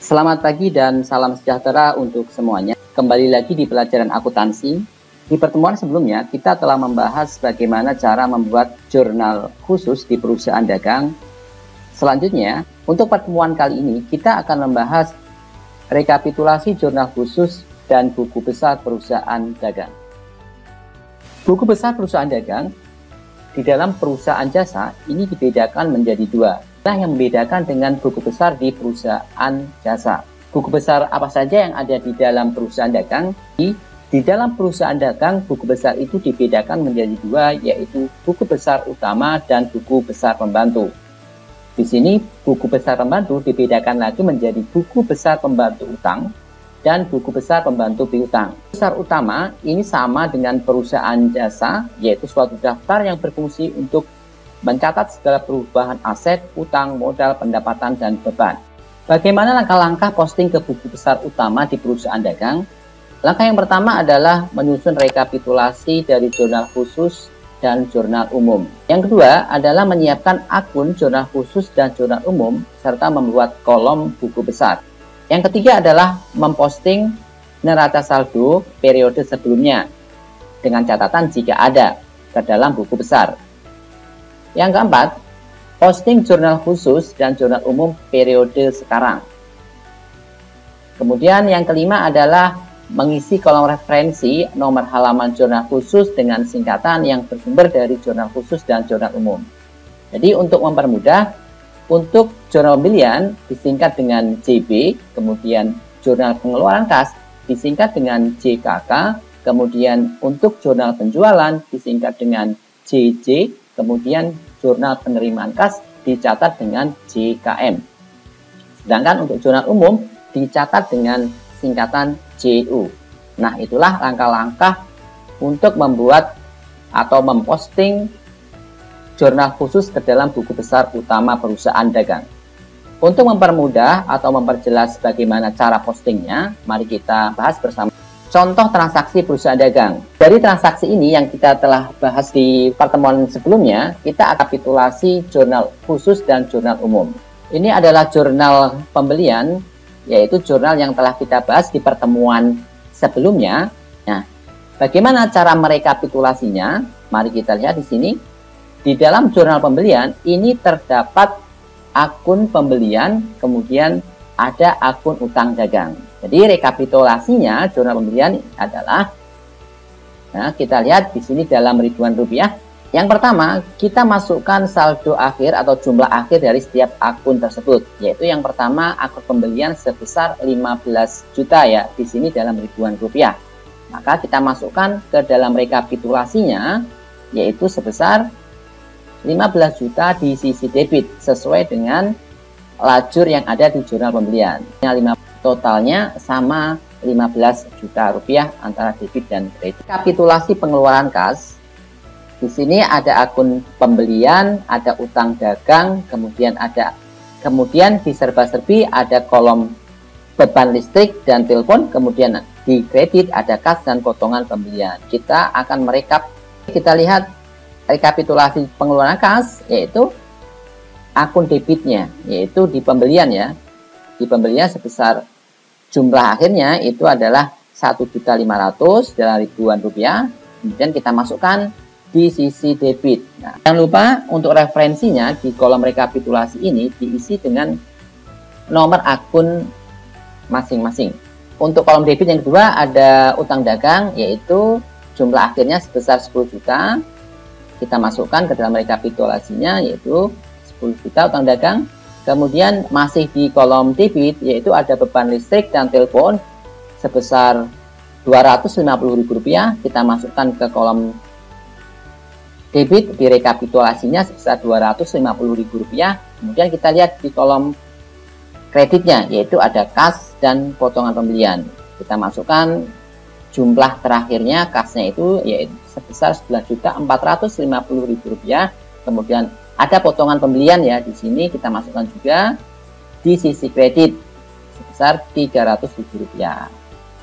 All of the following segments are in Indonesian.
Selamat pagi dan salam sejahtera untuk semuanya. Kembali lagi di pelajaran akuntansi. Di pertemuan sebelumnya, kita telah membahas bagaimana cara membuat jurnal khusus di perusahaan dagang. Selanjutnya, untuk pertemuan kali ini, kita akan membahas rekapitulasi jurnal khusus dan buku besar perusahaan dagang. Buku besar perusahaan dagang di dalam perusahaan jasa ini dibedakan menjadi dua. Yang membedakan dengan buku besar di perusahaan jasa. Buku besar apa saja yang ada di dalam perusahaan dagang? Di dalam perusahaan dagang, buku besar itu dibedakan menjadi dua, yaitu buku besar utama dan buku besar pembantu. Di sini, buku besar pembantu dibedakan lagi menjadi buku besar pembantu utang dan buku besar pembantu piutang. Besar utama ini sama dengan perusahaan jasa, yaitu suatu daftar yang berfungsi untuk mencatat segala perubahan aset, utang, modal, pendapatan, dan beban. Bagaimana langkah-langkah posting ke buku besar utama di perusahaan dagang? Langkah yang pertama adalah menyusun rekapitulasi dari jurnal khusus dan jurnal umum. Yang kedua adalah menyiapkan akun jurnal khusus dan jurnal umum, serta membuat kolom buku besar. Yang ketiga adalah memposting neraca saldo periode sebelumnya, dengan catatan jika ada, ke dalam buku besar. Yang keempat, posting jurnal khusus dan jurnal umum periode sekarang. Kemudian yang kelima adalah mengisi kolom referensi nomor halaman jurnal khusus dengan singkatan yang bersumber dari jurnal khusus dan jurnal umum. Jadi untuk mempermudah, untuk jurnal pembelian disingkat dengan JB, kemudian jurnal pengeluaran kas disingkat dengan JKK, kemudian untuk jurnal penjualan disingkat dengan JJ, kemudian jurnal penerimaan kas dicatat dengan JKM. Sedangkan untuk jurnal umum dicatat dengan singkatan JU. Nah, itulah langkah-langkah untuk membuat atau memposting jurnal khusus ke dalam buku besar utama perusahaan dagang. Untuk mempermudah atau memperjelas bagaimana cara postingnya, mari kita bahas bersama. Contoh transaksi perusahaan dagang. Dari transaksi ini yang kita telah bahas di pertemuan sebelumnya, kita rekapitulasi jurnal khusus dan jurnal umum. Ini adalah jurnal pembelian, yaitu jurnal yang telah kita bahas di pertemuan sebelumnya. Nah, bagaimana cara merekapitulasinya? Mari kita lihat di sini. Di dalam jurnal pembelian, ini terdapat akun pembelian, kemudian ada akun utang dagang. Jadi rekapitulasinya jurnal pembelian adalah, nah, kita lihat di sini dalam ribuan rupiah. Yang pertama, kita masukkan saldo akhir atau jumlah akhir dari setiap akun tersebut, yaitu yang pertama akun pembelian sebesar 15 juta ya, di sini dalam ribuan rupiah. Maka kita masukkan ke dalam rekapitulasinya, yaitu sebesar 15 juta di sisi debit sesuai dengan lajur yang ada di jurnal pembelian. Totalnya sama 15 juta rupiah antara debit dan kredit. Rekapitulasi pengeluaran kas. Di sini ada akun pembelian, ada utang dagang, kemudian di serba-serbi ada kolom beban listrik dan telepon, kemudian di kredit ada kas dan potongan pembelian. Kita akan merekap. Kita lihat rekapitulasi pengeluaran kas, yaitu akun debitnya, yaitu di pembelian ya. Di pembelian sebesar jumlah akhirnya itu adalah 1.500.000 dalam ribuan rupiah. Kemudian kita masukkan di sisi debit. Nah, jangan lupa untuk referensinya di kolom rekapitulasi ini diisi dengan nomor akun masing-masing. Untuk kolom debit yang kedua ada utang dagang, yaitu jumlah akhirnya sebesar 10 juta. Kita masukkan ke dalam rekapitulasinya, yaitu 10 juta utang dagang. Kemudian masih di kolom debit, yaitu ada beban listrik dan telepon sebesar Rp250.000. Kita masukkan ke kolom debit di rekapitulasinya sebesar Rp250.000. Kemudian kita lihat di kolom kreditnya, yaitu ada kas dan potongan pembelian. Kita masukkan jumlah terakhirnya kasnya itu yaitu sebesar Rp11.450.000. Kemudian ada potongan pembelian ya, di sini kita masukkan juga di sisi kredit sebesar Rp300.000.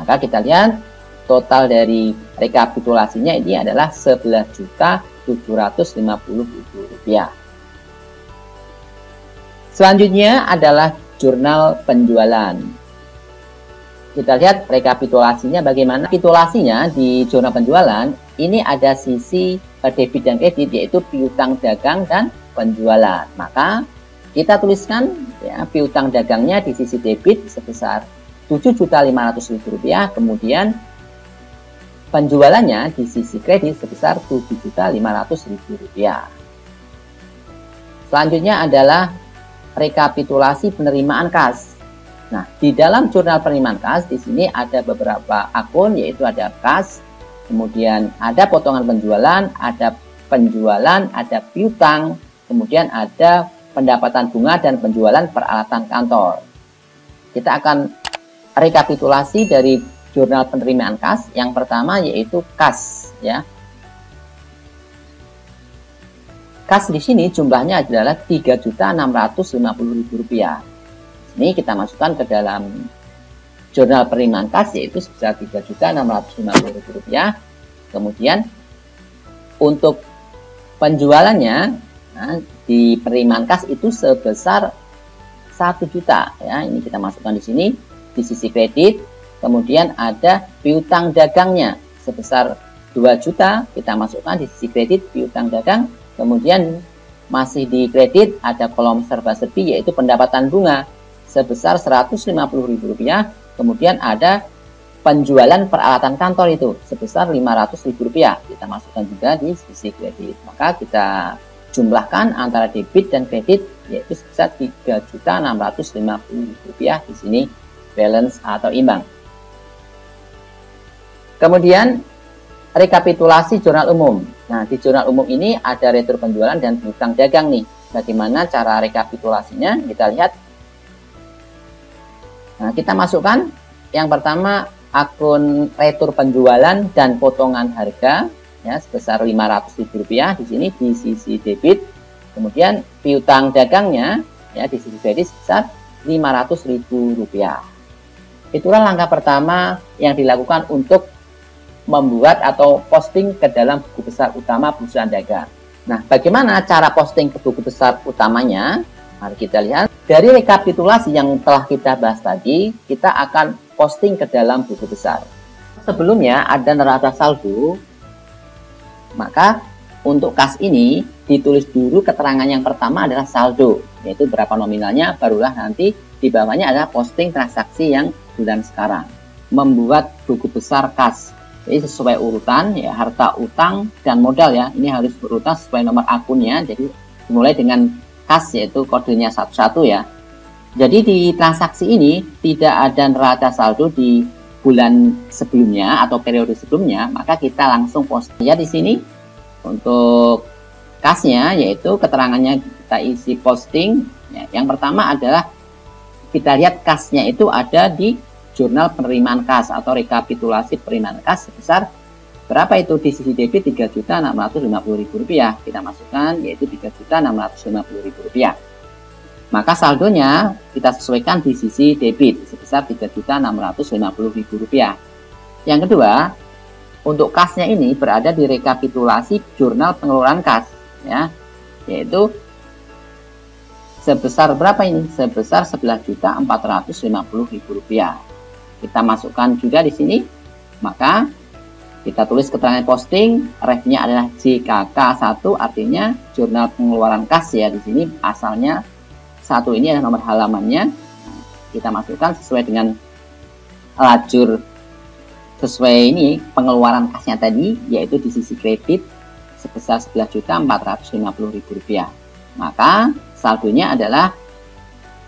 Maka kita lihat total dari rekapitulasinya ini adalah Rp11.750.000. Selanjutnya adalah jurnal penjualan. Kita lihat rekapitulasinya bagaimana. Rekapitulasinya di jurnal penjualan ini ada sisi debit dan kredit, yaitu piutang dagang dan penjualan. Maka kita tuliskan ya, piutang dagangnya di sisi debit sebesar Rp7.500.000, kemudian penjualannya di sisi kredit sebesar Rp7.500.000. Selanjutnya adalah rekapitulasi penerimaan kas. Nah, di dalam jurnal penerimaan kas di sini ada beberapa akun, yaitu ada kas, kemudian ada potongan penjualan, ada piutang, kemudian ada pendapatan bunga dan penjualan peralatan kantor. Kita akan rekapitulasi dari jurnal penerimaan kas. Yang pertama yaitu kas, ya. Kas di sini jumlahnya adalah Rp3.650.000. Ini kita masukkan ke dalam jurnal penerimaan kas, yaitu sebesar Rp3.650.000. Kemudian untuk penjualannya, nah, di penerimaan kas itu sebesar 1 juta. Ya, ini kita masukkan di sini di sisi kredit. Kemudian ada piutang dagangnya sebesar 2 juta. Kita masukkan di sisi kredit piutang dagang. Kemudian masih di kredit ada kolom serba-serbi, yaitu pendapatan bunga sebesar Rp150.000. Kemudian ada penjualan peralatan kantor itu sebesar Rp500.000. Kita masukkan juga di sisi kredit. Maka kita jumlahkan antara debit dan kredit, yaitu sebesar Rp3.650.000 di sini balance atau imbang. Kemudian rekapitulasi jurnal umum. Nah, di jurnal umum ini ada retur penjualan dan piutang dagang nih. Bagaimana cara rekapitulasinya? Kita lihat. Nah, kita masukkan yang pertama akun retur penjualan dan potongan harga ya sebesar Rp500.000 di sini di sisi debit. Kemudian piutang dagangnya ya di sisi kredit sebesar Rp500.000. Itulah langkah pertama yang dilakukan untuk membuat atau posting ke dalam buku besar utama perusahaan dagang. Nah, bagaimana cara posting ke buku besar utamanya? Mari kita lihat. Dari rekapitulasi yang telah kita bahas tadi, kita akan posting ke dalam buku besar. Sebelumnya ada neraca saldo, maka untuk kas ini ditulis dulu keterangan yang pertama adalah saldo, yaitu berapa nominalnya, barulah nanti di bawahnya adalah posting transaksi yang bulan sekarang. Membuat buku besar kas, jadi sesuai urutan ya, harta, utang, dan modal ya. Ini harus berurutan sesuai nomor akunnya, jadi dimulai dengan kas yaitu kodenya 11 ya. Jadi di transaksi ini tidak ada neraca saldo di bulan sebelumnya atau periode sebelumnya, maka kita langsung post ya di sini. Untuk kasnya yaitu keterangannya kita isi posting ya. Yang pertama adalah kita lihat kasnya itu ada di jurnal penerimaan kas atau rekapitulasi penerimaan kas sebesar berapa itu di sisi debit Rp3.650.000. Kita masukkan yaitu Rp3.650.000. Maka saldonya kita sesuaikan di sisi debit sebesar Rp3.650.000. Yang kedua, untuk kasnya ini berada di rekapitulasi jurnal pengeluaran kas ya, yaitu sebesar berapa ini? Sebesar Rp11.450.000. Kita masukkan juga di sini. Maka kita tulis keterangan posting, refnya adalah JKK1, artinya jurnal pengeluaran kas ya. Di sini asalnya 1 ini adalah nomor halamannya. Kita masukkan sesuai dengan lajur sesuai ini pengeluaran kasnya tadi, yaitu di sisi kredit sebesar Rp11.450.000. Maka saldonya adalah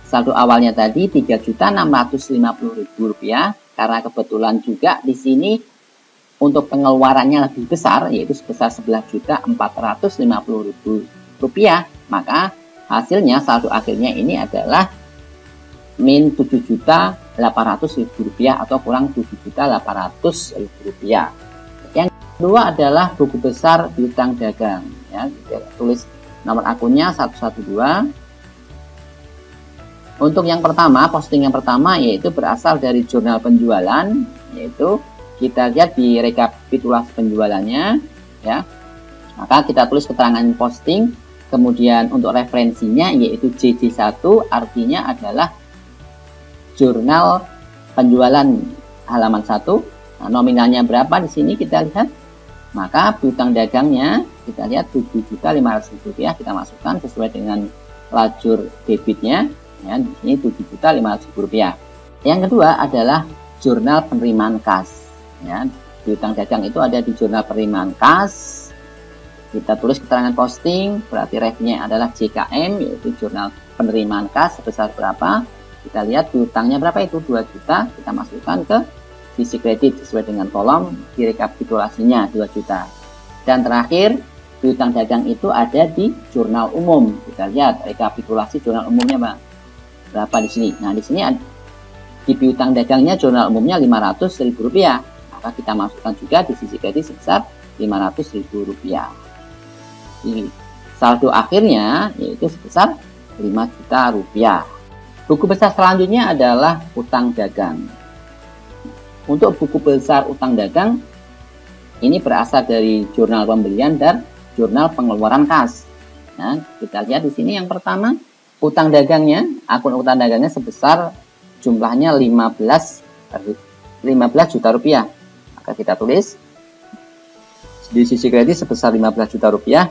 saldo awalnya tadi Rp3.650.000 karena kebetulan juga di sini untuk pengeluarannya lebih besar, yaitu sebesar Rp11.450.000, maka hasilnya saldo akhirnya ini adalah min Rp7.800.000 atau kurang Rp7.800.000. Yang kedua adalah buku besar piutang dagang ya, kita tulis nomor akunnya 112. Untuk yang pertama, posting yang pertama yaitu berasal dari jurnal penjualan, yaitu kita lihat di rekapitulasi penjualannya ya. Maka kita tulis keterangan posting, kemudian untuk referensinya yaitu JJ1, artinya adalah jurnal penjualan halaman 1. Nah, nominalnya berapa di sini kita lihat. Maka piutang dagangnya kita lihat Rp7.500.000 kita masukkan sesuai dengan lajur debitnya. Ya, di sini Rp7.500.000. Yang kedua adalah jurnal penerimaan kas. Ya, piutang dagang itu ada di jurnal penerimaan kas. Kita tulis keterangan posting, berarti refnya adalah JKM, yaitu jurnal penerimaan kas sebesar berapa. Kita lihat piutangnya berapa, itu 2 juta, kita masukkan ke sisi kredit sesuai dengan kolom di rekapitulasinya 2 juta. Dan terakhir, piutang dagang itu ada di jurnal umum. Kita lihat rekapitulasi jurnal umumnya Bang. Berapa di sini? Nah, di sini di piutang dagangnya jurnal umumnya Rp500.000. Maka kita masukkan juga di sisi kredit sebesar Rp500.000. Saldo akhirnya yaitu sebesar Rp5 juta. Buku besar selanjutnya adalah utang dagang. Untuk buku besar utang dagang ini berasal dari jurnal pembelian dan jurnal pengeluaran kas. Nah, kita lihat di sini yang pertama utang dagangnya, akun utang dagangnya sebesar jumlahnya 15 juta rupiah. Maka kita tulis di sisi kredit sebesar 15 juta rupiah.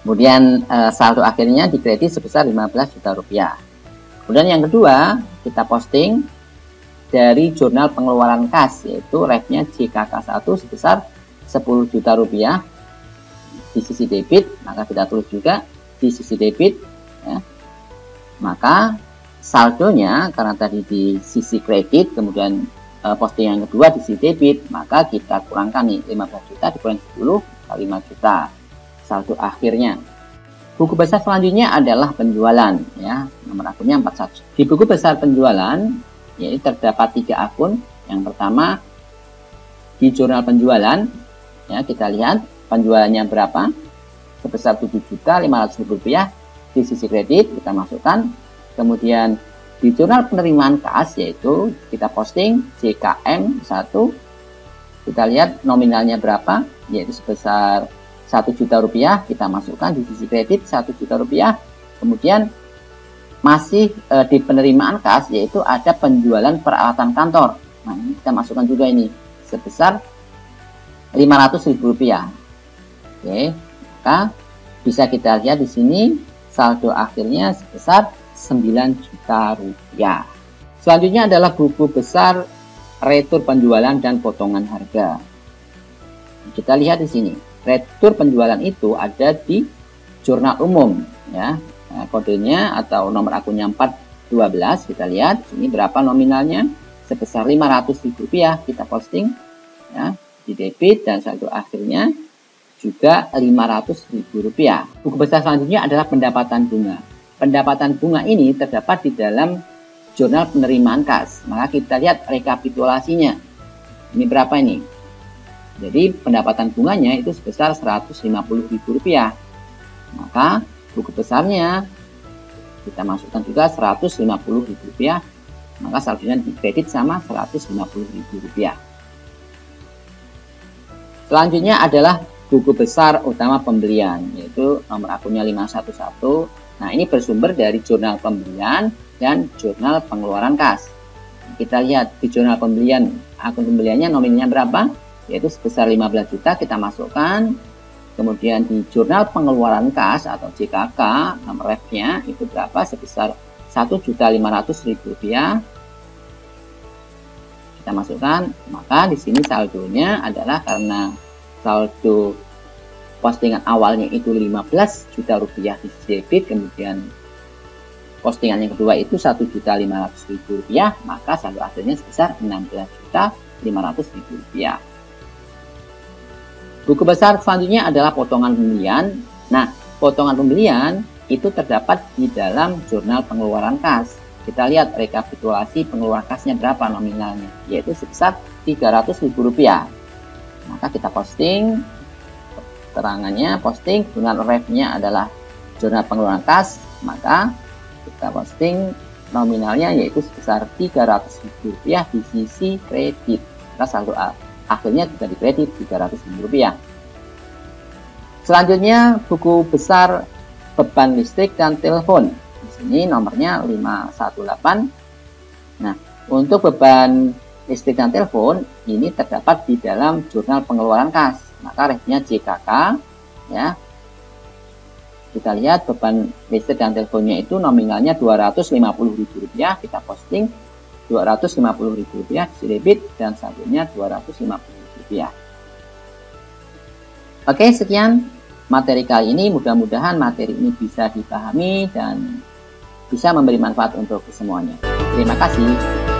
Kemudian saldo akhirnya di kredit sebesar 15 juta rupiah. Kemudian yang kedua, kita posting dari jurnal pengeluaran kas, yaitu refnya JKK1 sebesar 10 juta rupiah di sisi debit. Maka kita tulis juga di sisi debit. Ya. Maka saldonya, karena tadi di sisi kredit, kemudian posting yang kedua di sisi debit, maka kita kurangkan nih 15 juta dikurangi 10 kali 5 juta. Saldo akhirnya. Buku besar selanjutnya adalah penjualan, ya, nomor akunnya 41. Di buku besar penjualan yaitu terdapat 3 akun. Yang pertama di jurnal penjualan, ya, kita lihat penjualannya berapa, sebesar Rp7.500.000 di sisi kredit kita masukkan. Kemudian di jurnal penerimaan kas yaitu kita posting JKM 1, kita lihat nominalnya berapa, yaitu sebesar Rp1 juta, kita masukkan di sisi kredit Rp1 juta. Kemudian masih di penerimaan kas yaitu ada penjualan peralatan kantor. Nah, ini kita masukkan juga ini sebesar Rp500.000. Oke, maka bisa kita lihat di sini saldo akhirnya sebesar Rp9 juta. Selanjutnya adalah buku besar retur penjualan dan potongan harga. Kita lihat di sini. Retur penjualan itu ada di jurnal umum, ya. Nah, kodenya atau nomor akunnya 412. Kita lihat ini berapa nominalnya, sebesar Rp500.000 kita posting, ya, di debit, dan saldo akhirnya juga Rp500.000. Buku besar selanjutnya adalah pendapatan bunga. Pendapatan bunga ini terdapat di dalam jurnal penerimaan kas. Maka kita lihat rekapitulasinya. Ini berapa ini? Jadi pendapatan bunganya itu sebesar Rp150.000. Maka buku besarnya kita masukkan juga Rp150.000. Maka saldonya di kredit sama Rp150.000. Selanjutnya adalah buku besar utama pembelian, yaitu nomor akunnya 511. Nah, ini bersumber dari jurnal pembelian dan jurnal pengeluaran kas. Kita lihat di jurnal pembelian, akun pembeliannya nominalnya berapa, yaitu sebesar 15 juta, kita masukkan. Kemudian di jurnal pengeluaran kas atau JKK, nomor refnya itu berapa, sebesar Rp1.500.000. Kita masukkan. Maka di sini saldonya adalah, karena saldo postingan awalnya itu Rp15 juta di debit, kemudian postingan yang kedua itu Rp1.500.000, maka saldo akhirnya sebesar Rp16.500.000. Buku besar selanjutnya adalah potongan pembelian. Nah, potongan pembelian itu terdapat di dalam jurnal pengeluaran kas. Kita lihat rekapitulasi pengeluaran kasnya berapa nominalnya, yaitu sebesar Rp300.000. Maka kita posting keterangannya, posting jurnal refnya adalah jurnal pengeluaran kas, maka kita posting nominalnya yaitu sebesar Rp300.000 di sisi kredit. Maka saldo akhirnya juga di kredit Rp300.000. Selanjutnya buku besar beban listrik dan telepon. Di sini nomornya 518. Nah, untuk beban listrik dan telepon ini terdapat di dalam jurnal pengeluaran kas. Maka referensinya JKK ya. Kita lihat beban listrik dan teleponnya itu nominalnya Rp250.000, kita posting Rp250.000 di debit dan saldonya Rp250.000. Oke, sekian materi kali ini. Mudah-mudahan materi ini bisa dipahami dan bisa memberi manfaat untuk semuanya. Terima kasih.